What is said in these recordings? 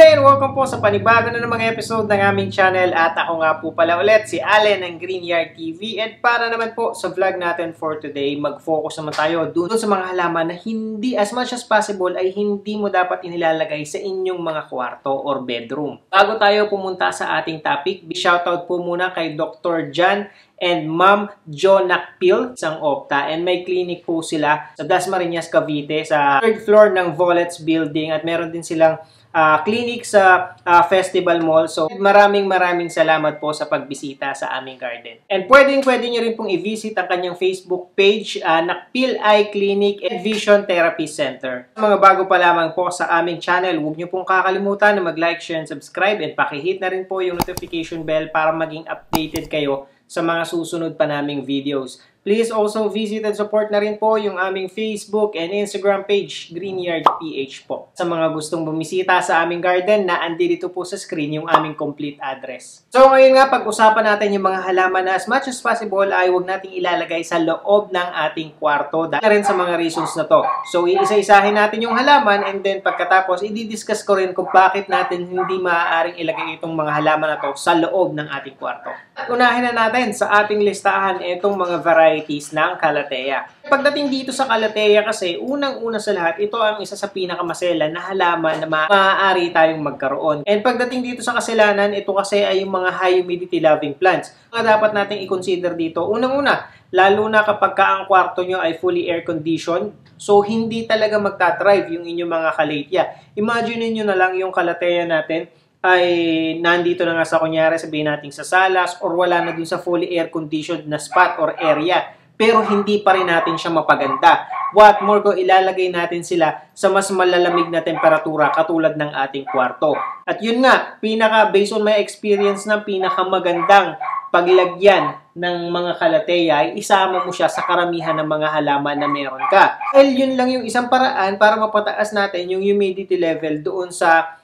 day and welcome po sa panibago na ng mga episode ng aming channel at ako nga po pala ulit si Allen ng Greenyard TV at para naman po sa vlog natin for today, mag-focus naman tayo dun sa mga halaman na hindi as much as possible ay hindi mo dapat inilalagay sa inyong mga kwarto or bedroom. Bago tayo pumunta sa ating topic, shoutout po muna kay Dr. John and Ma'am Jo Nakpil, isang opta, and may clinic po sila sa Dasmariñas, Cavite sa 3rd floor ng Volets Building at meron din silang clinic sa Festival Mall. So maraming salamat po sa pagbisita sa aming garden. And pwede nyo rin pong i-visit ang kanyang Facebook page, Nakpil Eye Clinic and Vision Therapy Center. Mga bago pa lamang po sa aming channel, huwag nyo pong kakalimutan na mag-like, share, and subscribe and pakihit na rin po yung notification bell para maging updated kayo sa mga susunod pa naming videos. Please also visit and support na rin po yung aming Facebook and Instagram page, Greenyard PH po. Sa mga gustong bumisita sa aming garden, naandito po sa screen yung aming complete address. So ngayon nga, pag-usapan natin yung mga halaman na as much as possible ay huwag nating ilalagay sa loob ng ating kwarto dahil rin sa mga reasons na to. So iisa-isahin natin yung halaman and then pagkatapos, i-discuss ko rin kung bakit natin hindi maaaring ilagay itong mga halaman na to sa loob ng ating kwarto. At unahin na natin sa ating listahan itong mga varieties ng Calathea. Pagdating dito sa Calathea kasi, unang-una sa lahat, ito ang isa sa pinakamaselan na halaman na maaari tayong magkaroon. And pagdating dito sa kaselanan, ito kasi ay yung mga high humidity loving plants. Mga dapat nating i-consider dito, unang-una, lalo na kapag ang kwarto nyo ay fully air-conditioned, so hindi talaga magta-thrive yung inyong mga Calathea. Imagine niyo na lang yung Calathea natin ay nandito na nga sa kunyari sabihin natin sa salas or wala na dun sa fully air-conditioned na spot or area. Pero hindi pa rin natin siya mapaganda. What more kung ilalagay natin sila sa mas malalamig na temperatura katulad ng ating kwarto. At yun nga, based on my experience na pinakamagandang paglagyan ng mga Calathea ay isama mo siya sa karamihan ng mga halaman na meron ka. Well, yun lang yung isang paraan para mapataas natin yung humidity level doon sa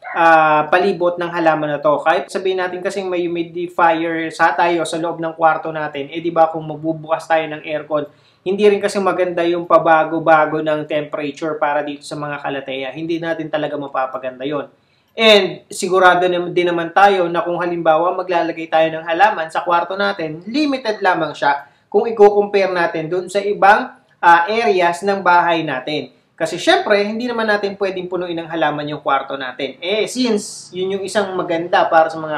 palibot ng halaman na to. Kahit sabihin natin kasing may humidifier tayo sa loob ng kwarto natin, di ba kung magbubukas tayo ng aircon, hindi rin kasi maganda yung pabago-bago ng temperature para dito sa mga Calathea. Hindi natin talaga mapapaganda yon. And sigurado din naman tayo na kung halimbawa maglalagay tayo ng halaman sa kwarto natin, limited lamang siya kung i-compare natin dun sa ibang areas ng bahay natin. Kasi syempre, hindi naman natin pwedeng punuin ng halaman yung kwarto natin. Since yun yung isang maganda para sa mga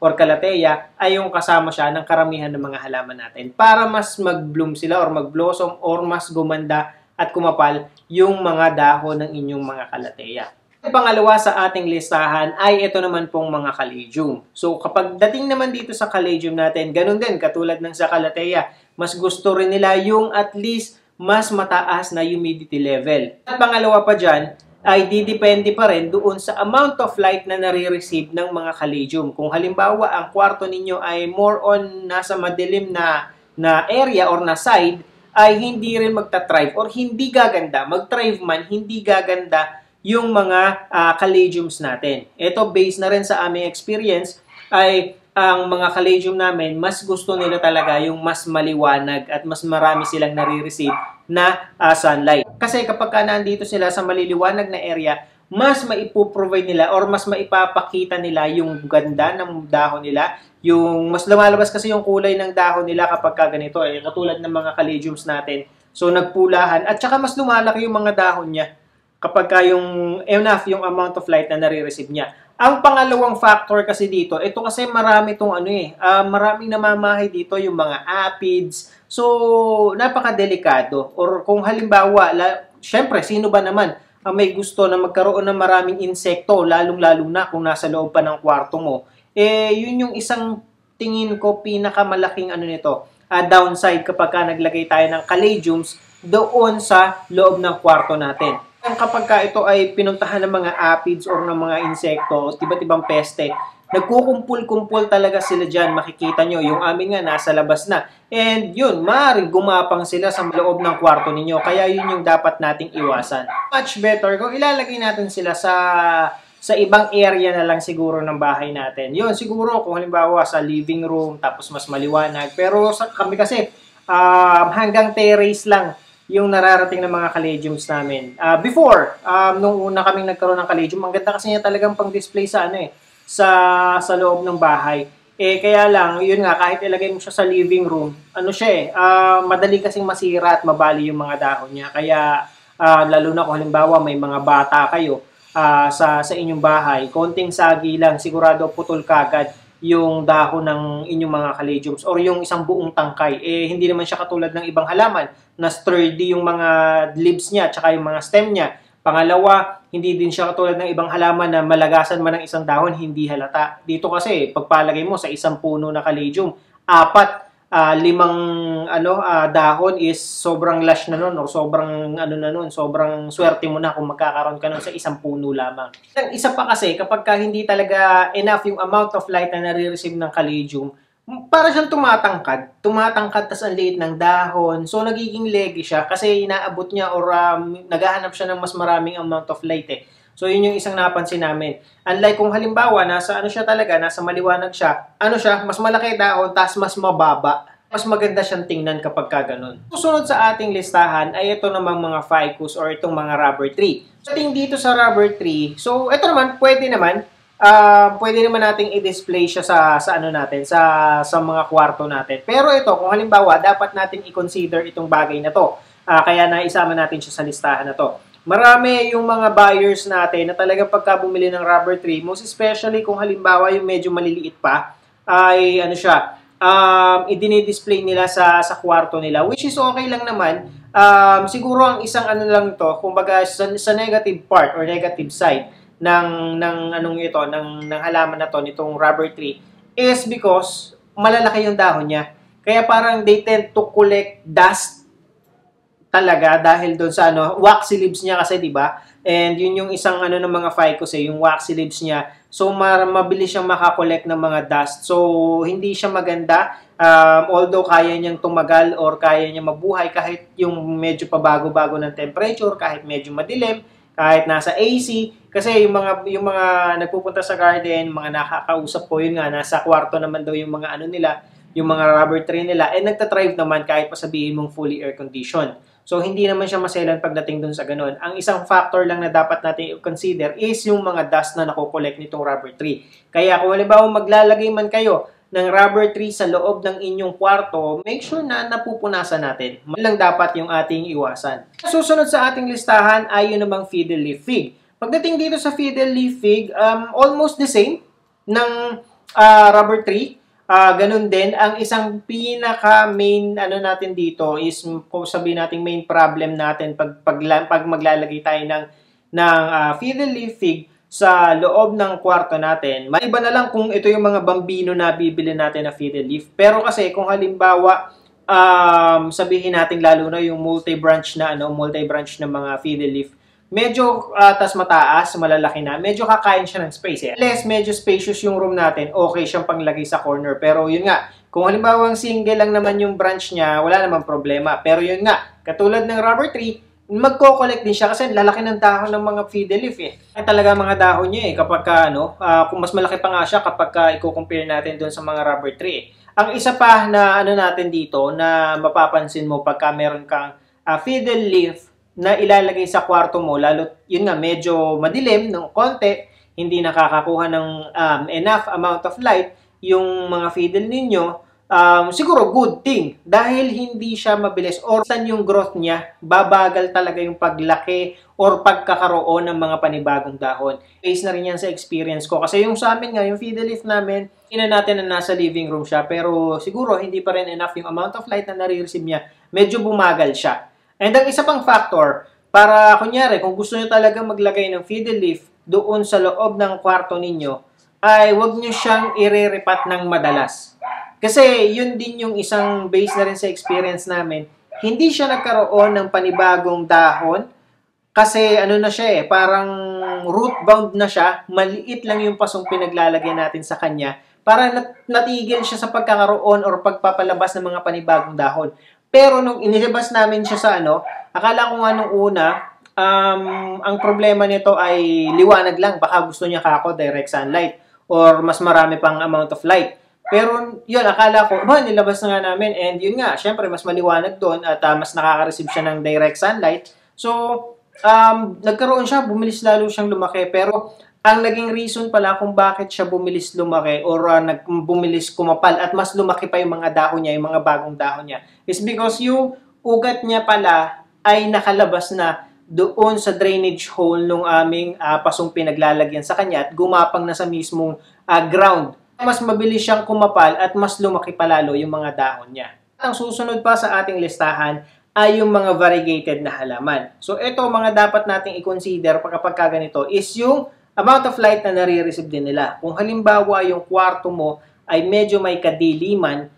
Calathea ay yung kasama siya ng karamihan ng mga halaman natin para mas mag-bloom sila or mag-blossom or mas gumanda at kumapal yung mga dahon ng inyong mga Calathea. Pangalawa sa ating listahan ay ito naman pong mga Caladium. So kapag dating naman dito sa Caladium natin, ganun din katulad ng sa Calathea, mas gusto rin nila yung at least mas mataas na humidity level. At pangalawa pa dyan, ay didepende pa rin doon sa amount of light na nare-receive ng mga Caladium. Kung halimbawa, ang kwarto ninyo ay more on nasa madilim na area or na side, ay hindi rin magta-thrive or hindi gaganda. Mag-thrive man, hindi gaganda yung mga Caladiums natin. Ito, based na rin sa aming experience, ay ang mga Caladium namin, mas gusto nila talaga yung mas maliwanag at mas marami silang nare-receive na sunlight. Kasi kapag nandito sila sa maliliwanag na area, mas maipoprovide nila or mas maipapakita nila yung ganda ng dahon nila. Yung mas lumalabas kasi yung kulay ng dahon nila kapag ganito. Katulad ng mga Caladiums natin. So nagpulahan at saka mas lumalaki yung mga dahon niya kapag yung enough yung amount of light na nare-receive niya. Ang pangalawang factor kasi dito, ito kasi marami itong maraming namamahay dito yung mga aphids. So, napakadelikado. Or kung halimbawa, syempre, sino ba naman ang may gusto na magkaroon ng maraming insekto, lalong-lalo na kung nasa loob pa ng kwarto mo. Yun yung isang tingin ko pinakamalaking downside kapag naglagay tayo ng Caladiums doon sa loob ng kwarto natin. Kapag ito ay pinuntahan ng mga aphids or ng mga insekto, iba't ibang peste, nagkukumpul-kumpul talaga sila dyan. Makikita nyo, yung amin nga nasa labas na. And yun, maaaring gumapang sila sa loob ng kwarto ninyo. Kaya yun yung dapat nating iwasan. Much better kung ilalagay natin sila sa ibang area na lang siguro ng bahay natin. Yun, siguro kung halimbawa sa living room, tapos mas maliwanag. Pero kami kasi hanggang terrace lang yung nararating ng mga Caladiums namin. Before, nung una kaming nagkaroon ng Caladium, ang ganda kasi niya talagang pang-display sa ano sa loob ng bahay. Kaya lang, yun nga, kahit ilagay mo siya sa living room, ano siya madali kasing masira at mabali yung mga dahon niya. Kaya, lalo na kung halimbawa may mga bata kayo sa inyong bahay, konting sagi lang, sigurado putol kagad yung dahon ng inyong mga Caladiums or yung isang buong tangkay. Hindi naman siya katulad ng ibang halaman na sturdy yung mga leaves niya at saka yung mga stem niya. Pangalawa, hindi din siya katulad ng ibang halaman na malagasan man ng isang dahon, hindi halata. Dito kasi, pagpalagay mo sa isang puno na Caladium, 4, 5 dahon is sobrang lush na nun or sobrang sobrang swerte mo na kung magkakaroon ka nun sa isang puno lamang. Isa pa kasi, kapag hindi talaga enough yung amount of light na nare-receive ng Caladium, para siyang tumatangkad tas ang liit ng dahon. So, nagiging leggy siya kasi inaabot niya or naghahanap siya ng mas maraming amount of light So, yun yung isang napansin namin. Unlike kung halimbawa, nasa maliwanag siya, mas malaki dahon, tas mas mababa. Mas maganda siyang tingnan kapag ganun. Susunod sa ating listahan ay ito namang mga ficus or itong mga rubber tree. So, dito sa rubber tree, so ito naman, pwede naman nating i-display siya sa mga kwarto natin. Pero ito, kung halimbawa, dapat natin i-consider itong bagay na to. Kaya naisama natin siya sa listahan na to. Marami yung mga buyers natin na talagang pagka bumili ng rubber tree, most especially kung halimbawa yung medyo maliliit pa, ay i-display nila sa kwarto nila, which is okay lang naman. Siguro ang isang lang to, kumbaga sa negative part or negative side ng halaman na to, nitong rubber tree, is because malalaki yung dahon niya. Kaya parang they tend to collect dust talaga dahil doon sa waxy leaves niya kasi, 'di ba? And yun yung isang ng mga ficus yung waxy leaves niya. So mabilis siyang makakollect ng mga dust. So hindi siya maganda. Although kaya niyang tumagal or kaya niya mabuhay kahit yung medyo pabago-bago ng temperature, kahit medyo madilim, kahit nasa AC, kasi yung mga nagpupunta sa garden, mga nakakausap ko, yun nga, nasa kwarto naman daw yung mga nila, yung mga rubber tree nila, nagtatrive naman kahit pasabihin mong fully air conditioned. So, hindi naman siya maselan pagdating dun sa ganun. Ang isang factor lang na dapat natin i-consider is yung mga dust na nakukolekt nitong rubber tree. Kaya kung halimbawa maglalagay man kayo ng rubber tree sa loob ng inyong kwarto, make sure na napupunasan natin. Lang dapat yung ating iwasan. Susunod sa ating listahan ay yun namang fiddle leaf fig. Pagdating dito sa fiddle leaf fig, almost the same ng rubber tree. Ganun din, ang isang pinaka-main natin dito is, kung sabihin natin main problem natin pag maglalagay tayo ng fiddle leaf fig sa loob ng kwarto natin. Maiba na lang kung ito yung mga bambino na bibili natin na fiddle leaf. Pero kasi kung halimbawa, sabihin natin lalo na yung multi-branch na mga fiddle leaf, medyo mataas, malalaki na, medyo kakain siya ng space. Unless medyo spacious yung room natin, okay siyang panglagay sa corner. Pero yun nga, kung halimbawa single lang naman yung branch niya, wala namang problema. Pero yun nga, katulad ng rubber tree, magko-collect din siya kasi lalaki ng dahon ng mga fiddle leaf Ay talaga mga dahon niya kapag kung mas malaki pa nga siya kapag i-compare natin doon sa mga rubber tree. Ang isa pa na natin dito na mapapansin mo pagka meron kang fiddle leaf na ilalagay sa kwarto mo, lalo yun nga medyo madilim ng konti, hindi nakakakuha ng enough amount of light yung mga fiddle ninyo, siguro good thing dahil hindi siya mabilis or saan yung growth niya, babagal talaga yung paglaki or pagkakaroon ng mga panibagong dahon. Base na rin yan sa experience ko kasi yung sa amin nga, yung fiddle leaf namin, ina natin na nasa living room siya pero siguro hindi pa rin enough yung amount of light na nare-receive niya, medyo bumagal siya. And ang isa pang factor, para kunyari, kung gusto nyo talaga maglagay ng fiddle leaf doon sa loob ng kwarto ninyo, ay huwag nyo siyang ireripat ng madalas. Kasi yun din yung isang base na rin sa experience namin. Hindi siya nagkaroon ng panibagong dahon kasi na siya parang root bound na siya. Maliit lang yung pasong pinaglalagay natin sa kanya para natigil siya sa pagkakaroon or pagpapalabas ng mga panibagong dahon. Pero nung inilabas namin siya sa akala ko nga nung una, ang problema nito ay liwanag lang. Baka gusto niya direct sunlight or mas marami pang amount of light. Pero yun, akala ko, nilabas na nga namin. And yun nga, syempre, mas maliwanag doon at mas nakaka-receive siya ng direct sunlight. So, nagkaroon siya, bumilis lalo siyang lumaki. Pero, ang naging reason pala kung bakit siya bumilis lumaki or bumilis kumapal at mas lumaki pa yung mga dahon niya, yung mga bagong dahon niya, is because yung ugat niya pala ay nakalabas na doon sa drainage hole nung aming pasong pinaglalagyan sa kanya at gumapang na sa mismong ground. Mas mabilis siyang kumapal at mas lumaki palalo yung mga dahon niya. Ang susunod pa sa ating listahan ay yung mga variegated na halaman. So ito mga dapat nating i-consider kapag ganito is yung amount of light na nare-receive din nila. Kung halimbawa yung kwarto mo ay medyo may kadiliman,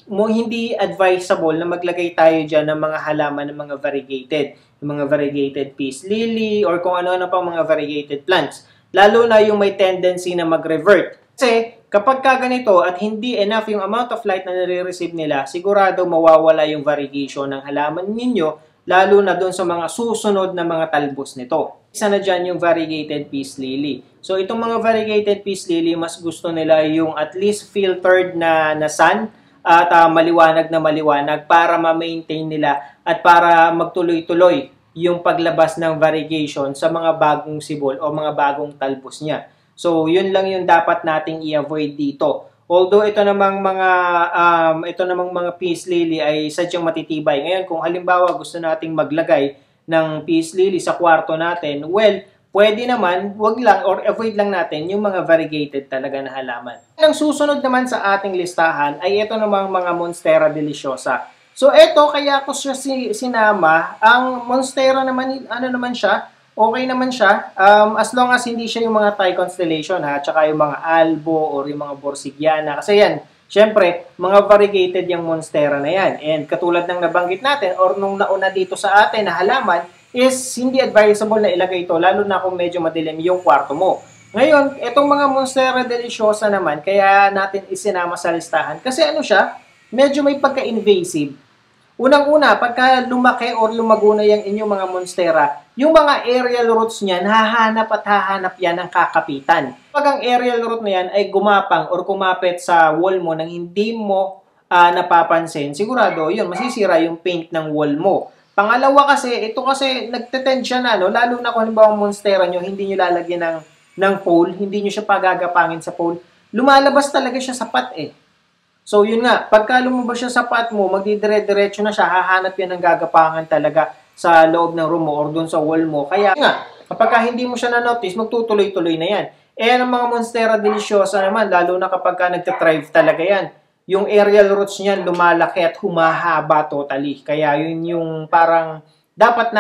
hindi advisable na maglagay tayo dyan ng mga halaman ng mga variegated. Yung mga variegated peace lily or kung ano-ano pang mga variegated plants. Lalo na yung may tendency na mag-revert. Kasi kapag ganito at hindi enough yung amount of light na nare-receive nila, sigurado mawawala yung variegation ng halaman ninyo, lalo na doon sa mga susunod na mga talbos nito. Isa na dyan yung variegated peace lily. So itong mga variegated peace lily, mas gusto nila yung at least filtered na sun at maliwanag na maliwanag para ma-maintain nila at para magtuloy-tuloy yung paglabas ng variegation sa mga bagong sibol o mga bagong talbos niya. So, yun lang yung dapat nating i-avoid dito. Although ito namang mga peace lily ay sadyang matitibay. Ngayon, kung halimbawa gusto nating maglagay ng peace lily sa kwarto natin, well, pwede naman, wag lang or avoid lang natin yung mga variegated talaga na halaman. Ang susunod naman sa ating listahan ay ito namang mga Monstera deliciosa. So, ito, kaya ko siya sinama. Ang Monstera naman, okay naman siya, as long as hindi siya yung mga Thai constellation, tsaka yung mga albo or yung mga borsigiana. Kasi yan, syempre, mga variegated yung Monstera na yan. And katulad ng nabanggit natin, or nung nauna dito sa atin na halaman, is hindi advisable na ilagay ito, lalo na kung medyo madilim yung kwarto mo. Ngayon, itong mga Monstera deliciosa naman, kaya natin isinama sa listahan. Kasi medyo may pagka-invasive. Unang-una, pagka lumaki or lumago na yung inyong mga Monstera, yung mga aerial roots niyan, hahanap yan ng kakapitan. Pag ang aerial root na yan ay gumapang or kumapit sa wall mo nang hindi mo napapansin, sigurado yun, masisira yung paint ng wall mo. Pangalawa kasi, ito kasi nagtetend siya na, lalo na kung halimbawa Monstera nyo, hindi nyo lalagyan ng pole, hindi nyo siya pagagapangin sa pole, lumalabas talaga siya sa pat . So, yun nga, pagka lumabas siya sa pat mo, magdidire-diretso na siya, hahanap yan ng gagapangan talaga sa loob ng room mo or doon sa wall mo. Kaya nga, kapag hindi mo siya na-notice, magtutuloy-tuloy na yan. Ang mga Monstera deliciosa naman, lalo na kapag nagtatrive talaga yan, yung aerial roots niyan lumalaki at humahaba totally. Kaya yun yung parang dapat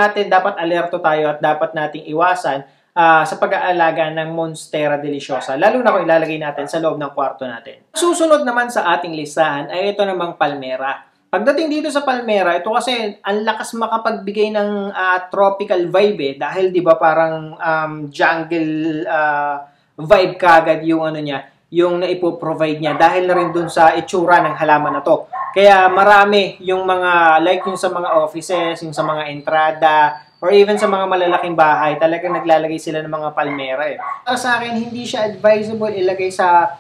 alerto tayo at dapat nating iwasan sa pag-aalaga ng Monstera deliciosa, lalo na kung ilalagay natin sa loob ng kwarto natin. Susunod naman sa ating listahan ay ito namang palmera. Pagdating dito sa palmera, ito kasi ang lakas makapagbigay ng tropical vibe dahil 'di ba parang jungle vibe kagad yung yung naipoprovide niya dahil na rin dun sa itsura ng halaman na to. Kaya marami yung mga like yung sa mga offices, yung sa mga entrada, or even sa mga malalaking bahay, talagang naglalagay sila ng mga palmera . Para sa akin, hindi siya advisable ilagay sa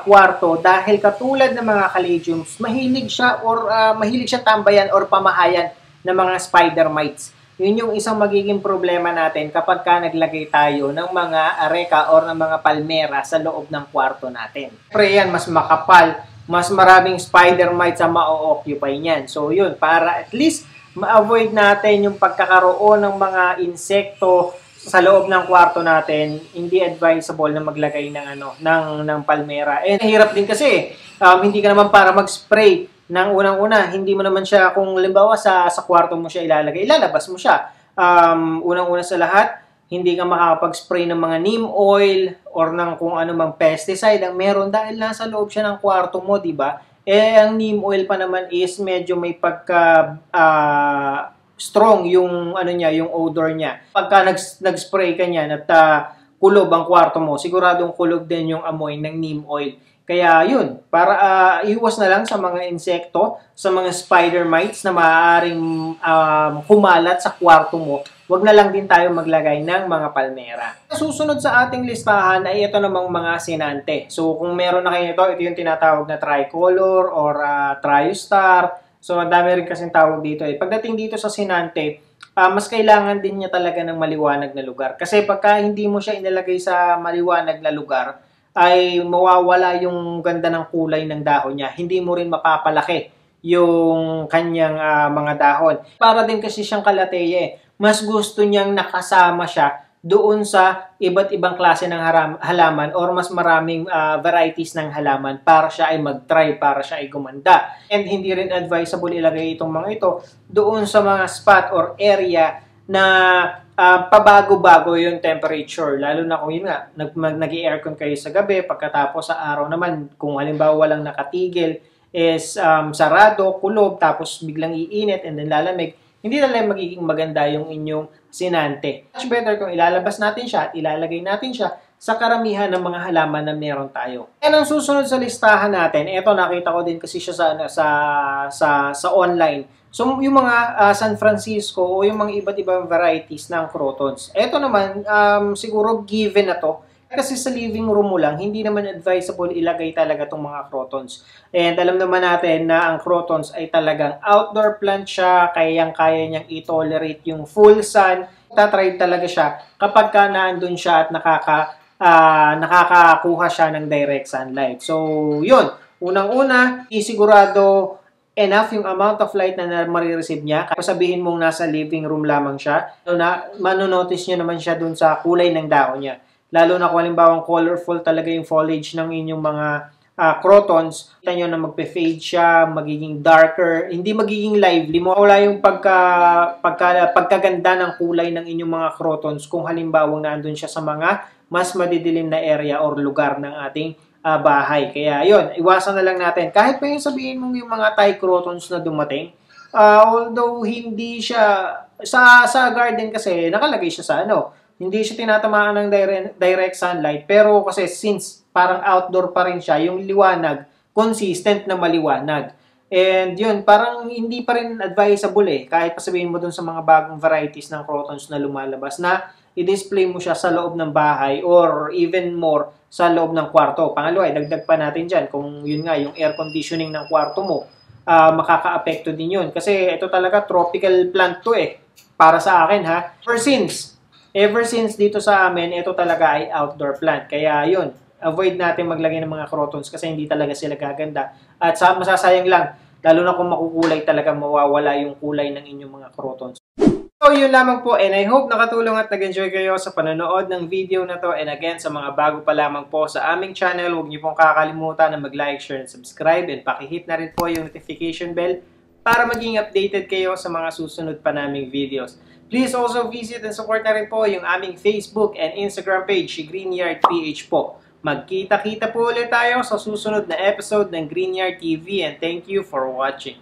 kwarto dahil katulad ng mga caladiums, mahilig siya tambayan or pamahayan ng mga spider mites. Yun yung isang magiging problema natin kapag naglagay tayo ng mga areca or ng mga palmera sa loob ng kwarto natin. Siyempre yan, mas makapal, mas maraming spider mites ang ma-occupy niyan. So yun, para at least ma-avoid natin yung pagkakaroon ng mga insekto sa loob ng kwarto natin, hindi advisable na maglagay ng palmera. Hirap din kasi, hindi ka naman para mag-spray ng unang-una. Hindi mo naman siya, kung halimbawa sa kwarto mo siya ilalagay, ilalabas mo siya. Unang-una sa lahat, hindi ka makakapag-spray ng mga neem oil or ng kung ano mang pesticide ang meron dahil nasa loob siya ng kwarto mo, di ba? Ang neem oil pa naman is medyo may pagka strong yung yung odor niya. Pagka nag-spray ka niyan at kulob ang kwarto mo, siguradong kulob din yung amoy ng neem oil. Kaya yun, para iwas na lang sa mga insekto, sa mga spider mites na maaaring kumalat sa kwarto mo, wag na lang din tayo maglagay ng mga palmera. Susunod sa ating listahan ay ito namang mga sinante. So kung meron na kayo ito yung tinatawag na tricolor or triostar. So ang dami rin kasing tawag dito. Pagdating dito sa sinante, mas kailangan din niya talaga ng maliwanag na lugar. Kasi pagka hindi mo siya inilagay sa maliwanag na lugar, ay mawawala yung ganda ng kulay ng dahon niya. Hindi mo rin mapapalaki yung kanyang mga dahon. Para din kasi siyang kalateya. Mas gusto niyang nakasama siya doon sa iba't ibang klase ng halaman or mas maraming varieties ng halaman para siya ay mag-try, para siya ay gumanda. And hindi rin advisable ilagay itong mga ito doon sa mga spot or area na pabago-bago yung temperature. Lalo na kung yun nga, nag-i-aircon kayo sa gabi, pagkatapos sa araw naman, kung halimbawa walang nakatigil, is sarado, kulob, tapos biglang iinit and then lalamig, hindi talaga magiging maganda yung inyong sinante. Much better kung ilalabas natin siya at ilalagay natin siya sa karamihan ng mga halaman na meron tayo. And ang susunod sa listahan natin, ito nakita ko din kasi siya sa online. So yung mga San Francisco o yung mga iba't ibang varieties ng crotons. Ito naman siguro given na to. Kasi sa living room mo lang, hindi naman advisable ilagay talaga itong mga crotons. And alam naman natin na ang crotons ay talagang outdoor plant siya, kaya niyang i-tolerate yung full sun. Tatry talaga siya kapag ka naandun siya at nakakakuha siya ng direct sunlight. So, yun. Unang-una, isigurado enough yung amount of light na marireceive niya. Kapag sabihin mong nasa living room lamang siya, manonotice niyo naman siya dun sa kulay ng dahon niya. Lalo na kung halimbawa colorful talaga yung foliage ng inyong mga crotons, kita nyo na magpe-fade siya, magiging darker, hindi magiging lively. Mawala yung pagkaganda ng kulay ng inyong mga crotons kung halimbawa nandun siya sa mga mas madidilim na area or lugar ng ating bahay. Kaya yun, iwasan na lang natin. Kahit pa yung sabihin mong yung mga Thai crotons na dumating, although hindi siya, sa garden kasi nakalagay siya sa hindi siya tinatamaan ng direct sunlight, pero kasi since parang outdoor pa rin siya, yung liwanag, consistent na maliwanag. And yun, parang hindi pa rin advisable kahit pa sabihin mo dun sa mga bagong varieties ng crotons na lumalabas na i-display mo siya sa loob ng bahay or even more sa loob ng kwarto. Pangalawa, dagdag pa natin dyan, kung yun nga, yung air conditioning ng kwarto mo, makaka-apekto din yun. Kasi ito talaga, tropical plant to para sa akin Ever since dito sa amin, ito talaga ay outdoor plant. Kaya yun, avoid natin maglagay ng mga crotons kasi hindi talaga sila gaganda. At masasayang lang, lalo na kung makukulay talaga, mawawala yung kulay ng inyong mga crotons. So yun lamang po, and I hope nakatulong at nag-enjoy kayo sa panonood ng video na to. And again, sa mga bago pa lamang po sa aming channel, huwag niyo pong kakalimutan na mag-like, share, and subscribe. And pakihit na rin po yung notification bell para maging updated kayo sa mga susunod pa naming videos. Please also visit and support na rin po yung aming Facebook and Instagram page, Greenyard PH po. Magkita-kita po ulit tayo sa susunod na episode ng Greenyard TV and thank you for watching.